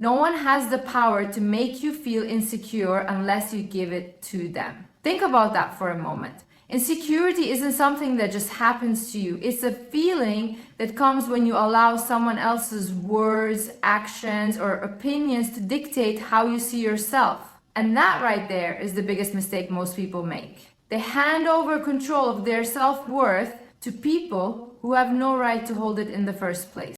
No one has the power to make you feel insecure unless you give it to them. Think about that for a moment. Insecurity isn't something that just happens to you. It's a feeling that comes when you allow someone else's words, actions, or opinions to dictate how you see yourself. And that right there is the biggest mistake most people make. They hand over control of their self-worth to people who have no right to hold it in the first place.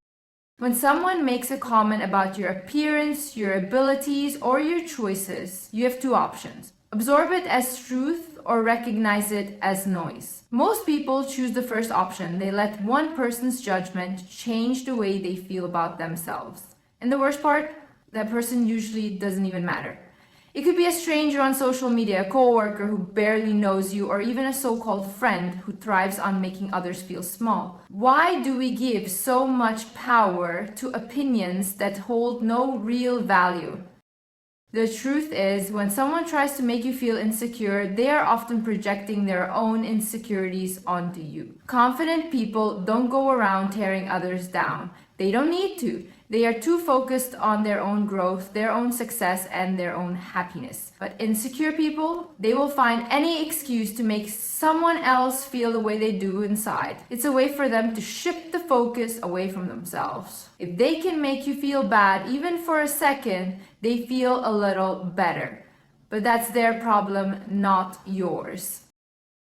When someone makes a comment about your appearance, your abilities, or your choices, you have two options. Absorb it as truth or recognize it as noise. Most people choose the first option. They let one person's judgment change the way they feel about themselves. And the worst part, that person usually doesn't even matter. It could be a stranger on social media, a coworker who barely knows you, or even a so-called friend who thrives on making others feel small. Why do we give so much power to opinions that hold no real value? The truth is, when someone tries to make you feel insecure, they are often projecting their own insecurities onto you. Confident people don't go around tearing others down. They don't need to. They are too focused on their own growth, their own success, and their own happiness. But insecure people, they will find any excuse to make someone else feel the way they do inside. It's a way for them to shift the focus away from themselves. If they can make you feel bad, even for a second, they feel a little better. But that's their problem, not yours.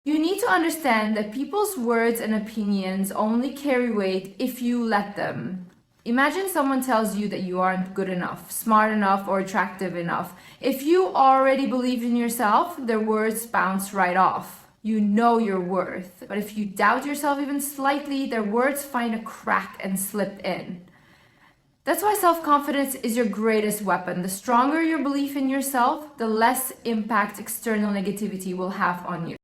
You need to understand that people's words and opinions only carry weight if you let them. Imagine someone tells you that you aren't good enough, smart enough, or attractive enough. If you already believe in yourself, their words bounce right off. You know your worth. But if you doubt yourself even slightly, their words find a crack and slip in. That's why self-confidence is your greatest weapon. The stronger your belief in yourself, the less impact external negativity will have on you.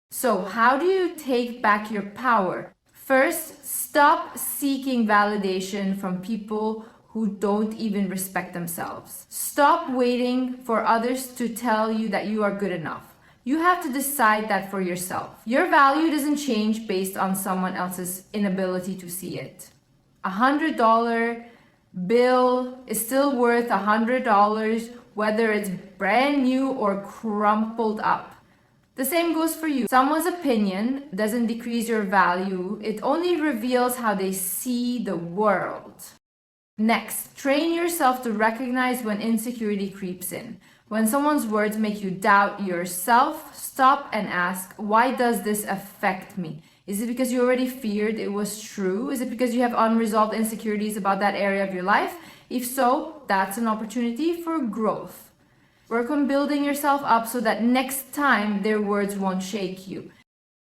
So how do you take back your power? First, stop seeking validation from people who don't even respect themselves. Stop waiting for others to tell you that you are good enough. You have to decide that for yourself. Your value doesn't change based on someone else's inability to see it. $100 bill is still worth $100, whether it's brand new or crumpled up. The same goes for you. Someone's opinion doesn't decrease your value. It only reveals how they see the world. Next, train yourself to recognize when insecurity creeps in. When someone's words make you doubt yourself, stop and ask, why does this affect me? Is it because you already feared it was true? Is it because you have unresolved insecurities about that area of your life? If so, that's an opportunity for growth. Work on building yourself up so that next time their words won't shake you.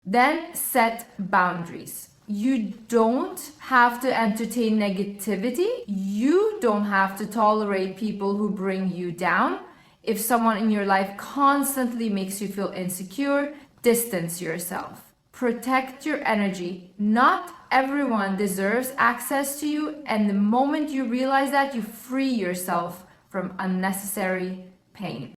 Then set boundaries. You don't have to entertain negativity. You don't have to tolerate people who bring you down. If someone in your life constantly makes you feel insecure, distance yourself. Protect your energy. Not everyone deserves access to you, and the moment you realize that, you free yourself from unnecessary pain.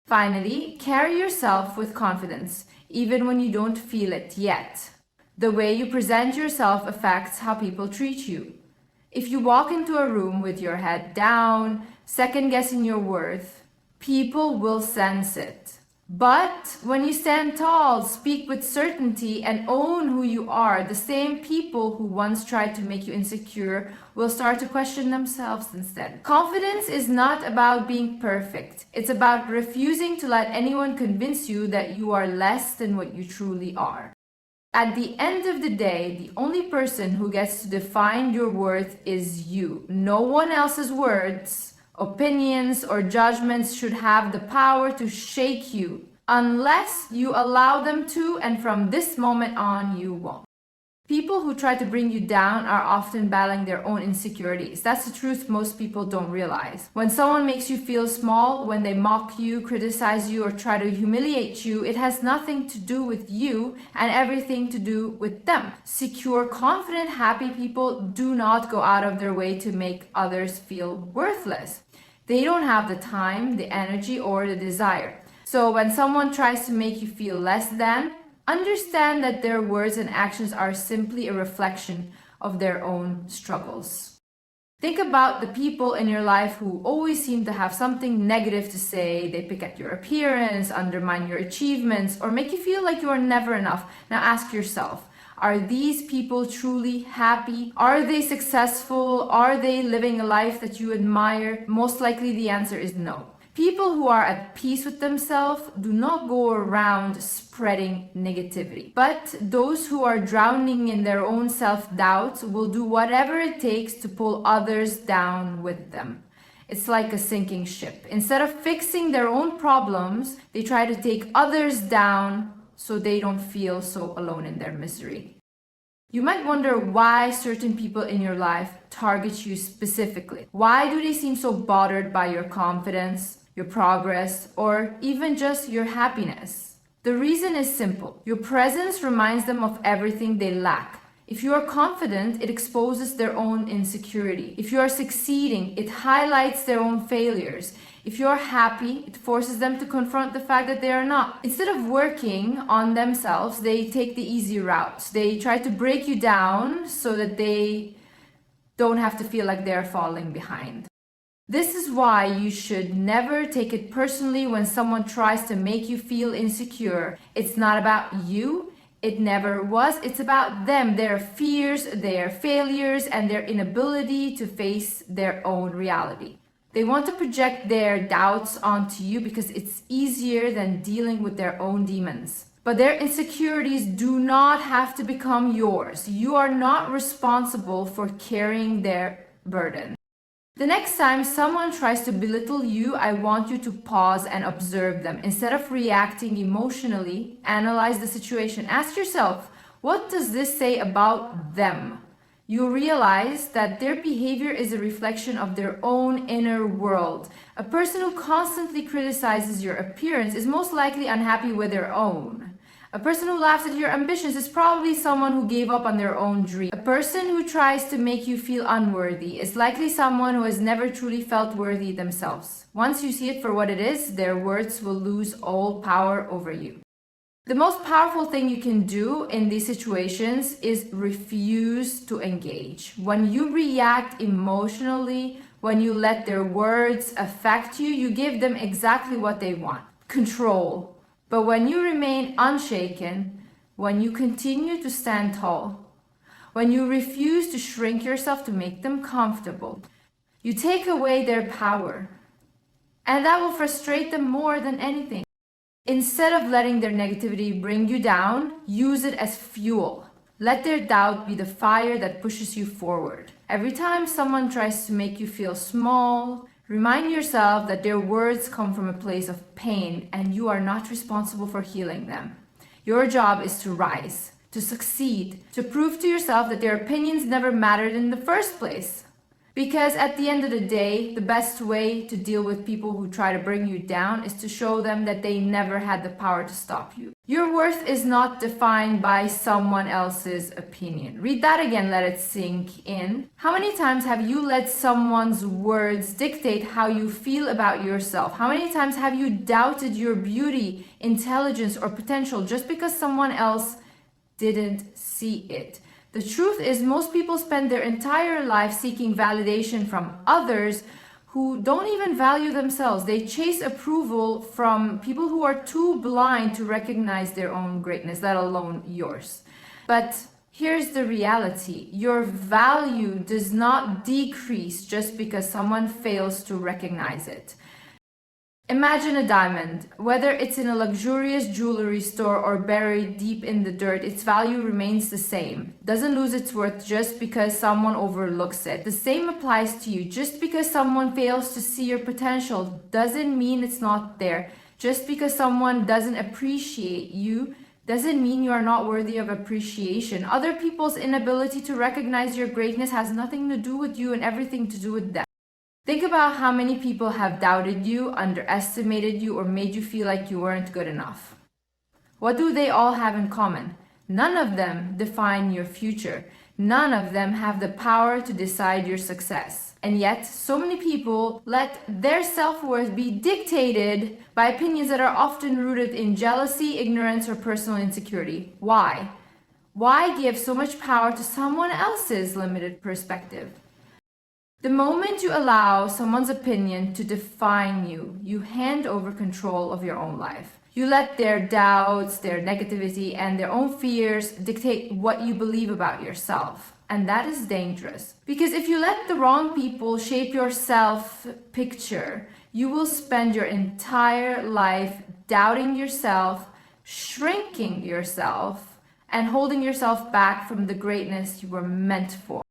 Finally, carry yourself with confidence, even when you don't feel it yet. The way you present yourself affects how people treat you. If you walk into a room with your head down, second-guessing your worth, people will sense it. But when you stand tall, speak with certainty, and own who you are, the same people who once tried to make you insecure will start to question themselves instead. Confidence is not about being perfect. It's about refusing to let anyone convince you that you are less than what you truly are. At the end of the day, the only person who gets to define your worth is you. No one else's words, opinions, or judgments should have the power to shake you, unless you allow them to, and from this moment on, you won't. People who try to bring you down are often battling their own insecurities. That's the truth most people don't realize. When someone makes you feel small, when they mock you, criticize you, or try to humiliate you, it has nothing to do with you and everything to do with them. Secure, confident, happy people do not go out of their way to make others feel worthless. They don't have the time, the energy, or the desire. So when someone tries to make you feel less than, understand that their words and actions are simply a reflection of their own struggles. Think about the people in your life who always seem to have something negative to say. They pick at your appearance, undermine your achievements, or make you feel like you are never enough. Now ask yourself, are these people truly happy? Are they successful? Are they living a life that you admire? Most likely the answer is no. People who are at peace with themselves do not go around spreading negativity. But those who are drowning in their own self-doubt will do whatever it takes to pull others down with them. It's like a sinking ship. Instead of fixing their own problems, they try to take others down so they don't feel so alone in their misery. You might wonder why certain people in your life target you specifically. Why do they seem so bothered by your confidence, your progress, or even just your happiness? The reason is simple. Your presence reminds them of everything they lack. If you are confident, it exposes their own insecurity. If you are succeeding, it highlights their own failures. If you are happy, it forces them to confront the fact that they are not. Instead of working on themselves, they take the easy route. They try to break you down so that they don't have to feel like they're falling behind. This is why you should never take it personally when someone tries to make you feel insecure. It's not about you. It never was. It's about them, their fears, their failures, and their inability to face their own reality. They want to project their doubts onto you because it's easier than dealing with their own demons. But their insecurities do not have to become yours. You are not responsible for carrying their burden. The next time someone tries to belittle you, I want you to pause and observe them. Instead of reacting emotionally, analyze the situation. Ask yourself, what does this say about them? You realize that their behavior is a reflection of their own inner world. A person who constantly criticizes your appearance is most likely unhappy with their own. A person who laughs at your ambitions is probably someone who gave up on their own dream. A person who tries to make you feel unworthy is likely someone who has never truly felt worthy themselves. Once you see it for what it is, their words will lose all power over you. The most powerful thing you can do in these situations is refuse to engage. When you react emotionally, when you let their words affect you, you give them exactly what they want: control. But when you remain unshaken, when you continue to stand tall, when you refuse to shrink yourself to make them comfortable, you take away their power. And that will frustrate them more than anything. Instead of letting their negativity bring you down, use it as fuel. Let their doubt be the fire that pushes you forward. Every time someone tries to make you feel small, remind yourself that their words come from a place of pain and you are not responsible for healing them. Your job is to rise, to succeed, to prove to yourself that their opinions never mattered in the first place. Because at the end of the day, the best way to deal with people who try to bring you down is to show them that they never had the power to stop you. Your worth is not defined by someone else's opinion. Read that again, let it sink in. How many times have you let someone's words dictate how you feel about yourself? How many times have you doubted your beauty, intelligence, or potential just because someone else didn't see it? The truth is, most people spend their entire life seeking validation from others who don't even value themselves. They chase approval from people who are too blind to recognize their own greatness, let alone yours. But here's the reality. Your value does not decrease just because someone fails to recognize it. Imagine a diamond. Whether it's in a luxurious jewelry store or buried deep in the dirt, its value remains the same. Doesn't lose its worth just because someone overlooks it. The same applies to you. Just because someone fails to see your potential doesn't mean it's not there. Just because someone doesn't appreciate you doesn't mean you are not worthy of appreciation. Other people's inability to recognize your greatness has nothing to do with you and everything to do with them. Think about how many people have doubted you, underestimated you, or made you feel like you weren't good enough. What do they all have in common? None of them define your future. None of them have the power to decide your success. And yet, so many people let their self-worth be dictated by opinions that are often rooted in jealousy, ignorance, or personal insecurity. Why? Why give so much power to someone else's limited perspective? The moment you allow someone's opinion to define you, you hand over control of your own life. You let their doubts, their negativity, and their own fears dictate what you believe about yourself. And that is dangerous. Because if you let the wrong people shape your self-picture, you will spend your entire life doubting yourself, shrinking yourself, and holding yourself back from the greatness you were meant for.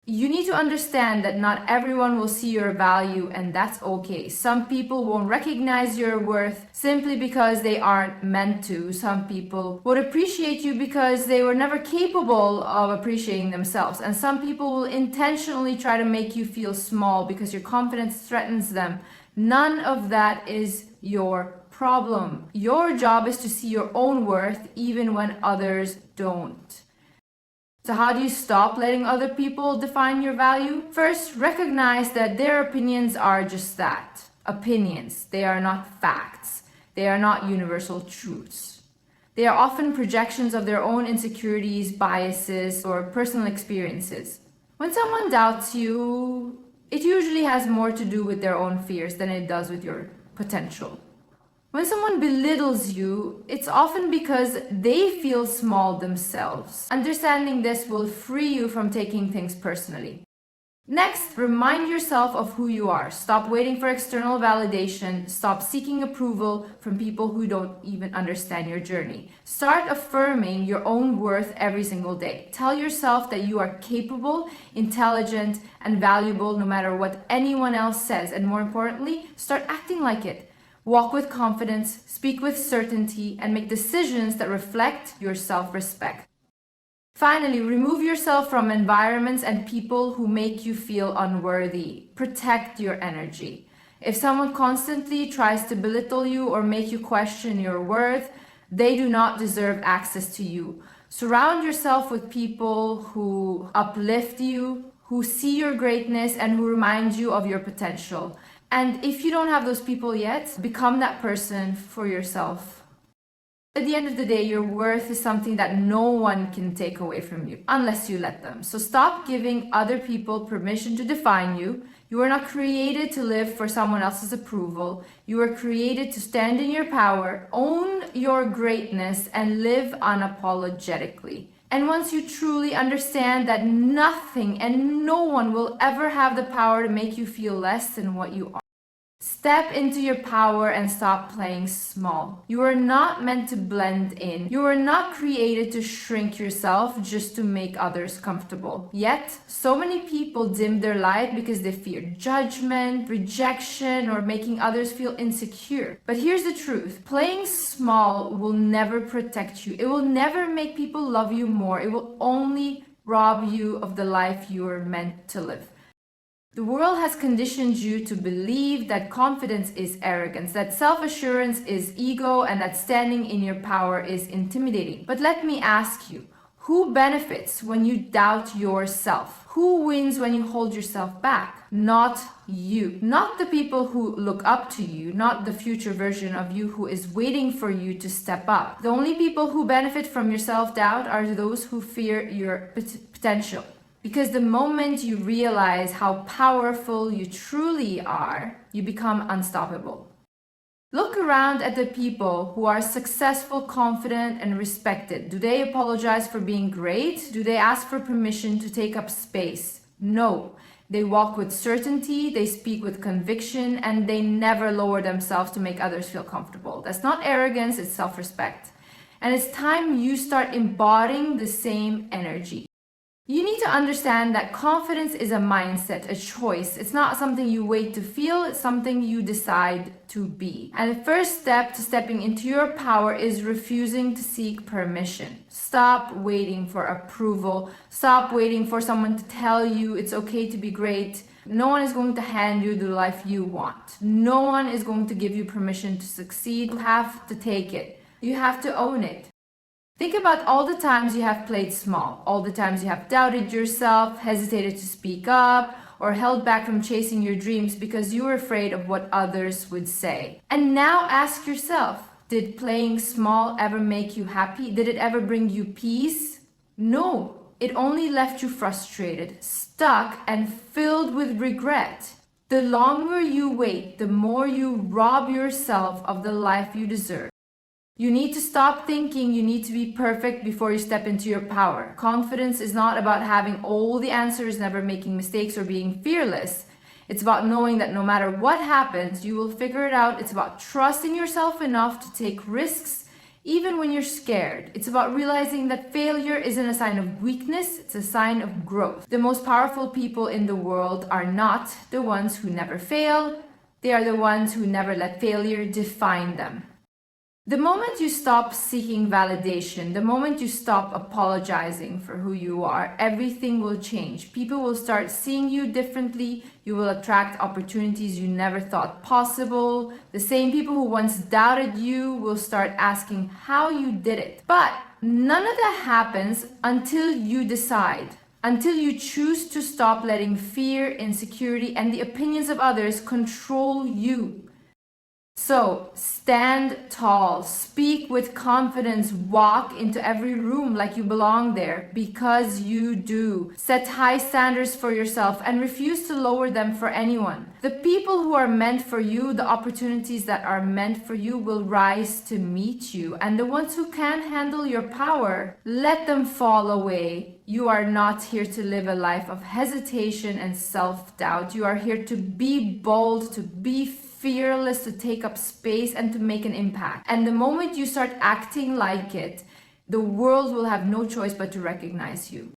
You need to understand that not everyone will see your value, and that's okay. Some people won't recognize your worth simply because they aren't meant to. Some people would appreciate you because they were never capable of appreciating themselves. And some people will intentionally try to make you feel small because your confidence threatens them. None of that is your problem. Your job is to see your own worth even when others don't. So how do you stop letting other people define your value? First, recognize that their opinions are just that, opinions. They are not facts. They are not universal truths. They are often projections of their own insecurities, biases, or personal experiences. When someone doubts you, it usually has more to do with their own fears than it does with your potential. When someone belittles you, it's often because they feel small themselves. Understanding this will free you from taking things personally. Next, remind yourself of who you are. Stop waiting for external validation. Stop seeking approval from people who don't even understand your journey. Start affirming your own worth every single day. Tell yourself that you are capable, intelligent, and valuable no matter what anyone else says. And more importantly, start acting like it. Walk with confidence, speak with certainty, and make decisions that reflect your self-respect. Finally, remove yourself from environments and people who make you feel unworthy. Protect your energy. If someone constantly tries to belittle you or make you question your worth, they do not deserve access to you. Surround yourself with people who uplift you, who see your greatness, and who remind you of your potential. And if you don't have those people yet, become that person for yourself. At the end of the day, your worth is something that no one can take away from you, unless you let them. So stop giving other people permission to define you. You are not created to live for someone else's approval. You are created to stand in your power, own your greatness, and live unapologetically. And once you truly understand that nothing and no one will ever have the power to make you feel less than what you are, step into your power and stop playing small. You are not meant to blend in. You are not created to shrink yourself just to make others comfortable. Yet, so many people dim their light because they fear judgment, rejection, or making others feel insecure. But here's the truth. Playing small will never protect you. It will never make people love you more. It will only rob you of the life you are meant to live. The world has conditioned you to believe that confidence is arrogance, that self-assurance is ego, and that standing in your power is intimidating. But let me ask you, who benefits when you doubt yourself? Who wins when you hold yourself back? Not you. Not the people who look up to you, not the future version of you who is waiting for you to step up. The only people who benefit from your self-doubt are those who fear your potential. Because the moment you realize how powerful you truly are, you become unstoppable. Look around at the people who are successful, confident, and respected. Do they apologize for being great? Do they ask for permission to take up space? No. They walk with certainty, they speak with conviction, and they never lower themselves to make others feel comfortable. That's not arrogance, it's self-respect. And it's time you start embodying the same energy. You need to understand that confidence is a mindset, a choice. It's not something you wait to feel, it's something you decide to be. And the first step to stepping into your power is refusing to seek permission. Stop waiting for approval. Stop waiting for someone to tell you it's okay to be great. No one is going to hand you the life you want. No one is going to give you permission to succeed. You have to take it. You have to own it. Think about all the times you have played small, all the times you have doubted yourself, hesitated to speak up, or held back from chasing your dreams because you were afraid of what others would say. And now ask yourself, did playing small ever make you happy? Did it ever bring you peace? No. it only left you frustrated, stuck, and filled with regret. The longer you wait, the more you rob yourself of the life you deserve. You need to stop thinking you need to be perfect before you step into your power. Confidence is not about having all the answers, never making mistakes, or being fearless. It's about knowing that no matter what happens, you will figure it out. It's about trusting yourself enough to take risks, even when you're scared. It's about realizing that failure isn't a sign of weakness, it's a sign of growth. The most powerful people in the world are not the ones who never fail. They are the ones who never let failure define them. The moment you stop seeking validation, the moment you stop apologizing for who you are, everything will change. People will start seeing you differently. You will attract opportunities you never thought possible. The same people who once doubted you will start asking how you did it. But none of that happens until you decide. Until you choose to stop letting fear, insecurity, and the opinions of others control you. So stand tall, speak with confidence, walk into every room like you belong there, because you do. Set high standards for yourself and refuse to lower them for anyone. The people who are meant for you, the opportunities that are meant for you will rise to meet you. And the ones who can't handle your power, let them fall away. You are not here to live a life of hesitation and self-doubt. You are here to be bold, to be fearless, to take up space, and to make an impact. And the moment you start acting like it, the world will have no choice but to recognize you.